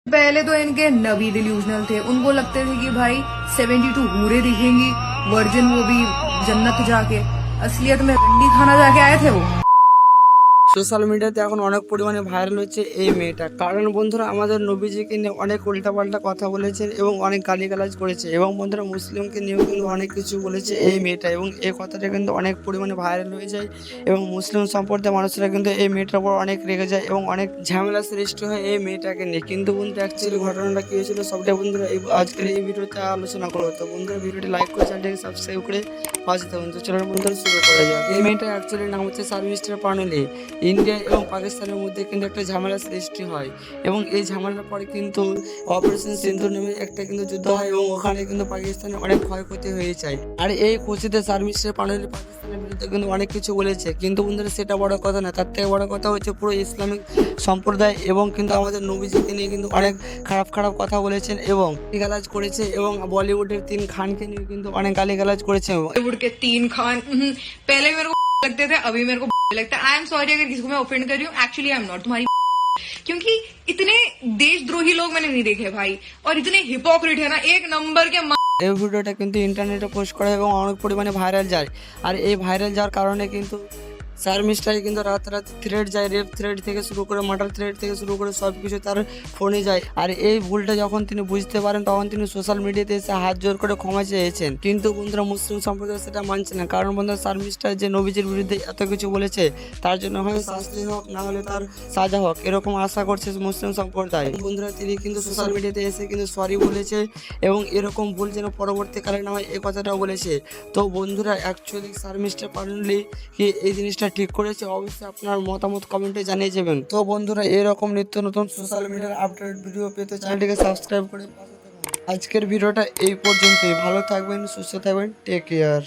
पहले तो इनके नबी डिल्यूजनल थे, उनको लगते थे कि भाई 72 हूरे दिखेंगी, वर्जिन, वो भी जन्नत जाके। असलियत में रंडी खाना जाके आए थे वो। সোশ্যাল মিডিয়াতে এখন অনেক পরিমাণে ভাইরাল হচ্ছে এই মেয়েটা, কারণ বন্ধুরা আমাদের নবীজিকে নিয়ে অনেক উল্টাপাল্টা কথা বলেছে এবং অনেক গালিগালাজ করেছে এবং বন্ধুরা মুসলিমকে নিয়েও কিন্তু অনেক কিছু বলেছে এই মেয়েটা, এবং এই কথাটা কিন্তু অনেক পরিমাণে ভাইরাল হয়ে যায় এবং মুসলিম সম্প্রদায়ের মানুষরা কিন্তু এই মেয়েটার উপর অনেক রেগে যায় এবং অনেক ঝামেলা সৃষ্টি হয় এই মেয়েটাকে নিয়ে। কিন্তু বন্ধুরা অ্যাকচুয়ালি ঘটনাটা কী হয়েছিল সবটা বন্ধুরা আজকের এই ভিডিওতে আলোচনা করবো। তো বন্ধুরা ভিডিওটি লাইক করে চ্যানেলটাকে সাবস্ক্রাইব করে পাশে থাকুন। তো চলো বন্ধুরা শুরু করা যাক। এই মেয়েটার অ্যাকচুয়ালি নাম হচ্ছে শারমিস্টার পানুলি। ইন্ডিয়া এবং পাকিস্তানের মধ্যে কিন্তু একটা ঝামেলা সৃষ্টি হয় এবং এই ঝামেলার পরে কিন্তু অপারেশন সিন্দুর নামে একটা কিন্তু যুদ্ধ হয় এবং ওখানে কিন্তু পাকিস্তানের অনেক ক্ষয়ক্ষতি হয়ে যায়। আর এই খুশিতে শারমিস্টার পানুলি পাকিস্তানের বিরুদ্ধে কিন্তু অনেক কিছু বলেছে, কিন্তু বন্ধুরা সেটা বড় কথা না, তার থেকে বড় কথা হচ্ছে পুরো ইসলামিক সম্প্রদায় এবং কিন্তু আমাদের নবীজিকে নিয়ে কিন্তু অনেক খারাপ খারাপ কথা বলেছেন এবং গালিগালাজ করেছে এবং বলিউডের 3 খানকে নিয়ে কিন্তু অনেক গালিগালাজ করেছে। बॉलीवुड के 3 खान, पहले मेरे को लगते थे, अभी मेरे को लगता है। आई एम सॉरी अगर किसी को मैं ऑफेंड कर रही हूँ, एक्चुअली आई एम नॉट तुम्हारी, क्योंकि इतने देशद्रोही लोग मैंने नहीं देखे भाई, और इतने हिपोक्रेट है ना, एक नंबर के এই ভিডিওটা কিন্তু ইন্টারনেটে পোস্ট করা এবং অনেক পরিমাণে ভাইরাল যায়। আর এই ভাইরাল যাওয়ার কারণে কিন্তু শারমিস্টারে কিন্তু রাতারাতি থ্রেড যায়, রেপ থ্রেড থেকে শুরু করে মার্ডার থ্রেড থেকে শুরু করে সব কিছু তার ফোনে যায়। আর এই ভুলটা যখন তিনি বুঝতে পারেন তখন তিনি সোশ্যাল মিডিয়াতে এসে হাত জোর করে ক্ষমা চেয়েছেন, কিন্তু বন্ধুরা মুসলিম সম্প্রদায় সেটা মানছে না, কারণ বন্ধুরা শারমিস্টার যে নবীজির বিরুদ্ধে এত কিছু বলেছে তার জন্য হয় শাস্তি হোক, না হলে তার সাজা হোক, এরকম আশা করছে মুসলিম সম্প্রদায়। বন্ধুরা তিনি কিন্তু সোশ্যাল মিডিয়াতে এসে কিন্তু সরি বলেছে এবং এরকম ভুল যেন পরবর্তীকালে না হয় এই কথাটাও বলেছে। তো বন্ধুরা অ্যাকচুয়ালি শারমিস্টার পানুলি কি এই জিনিসটা ঠিক করেছে? অবশ্যই আপনার মতামত কমেন্টে জানিয়ে যাবেন। তো বন্ধুরা এরকম নিত্য নতুন সোশ্যাল মিডিয়ার আপডেট ভিডিও পেতে চ্যানেলটিকে সাবস্ক্রাইব করে পাশে থাকুন। আজকের ভিডিওটা এই পর্যন্তই। ভালো থাকবেন, সুস্থ থাকবেন, টেক কেয়ার।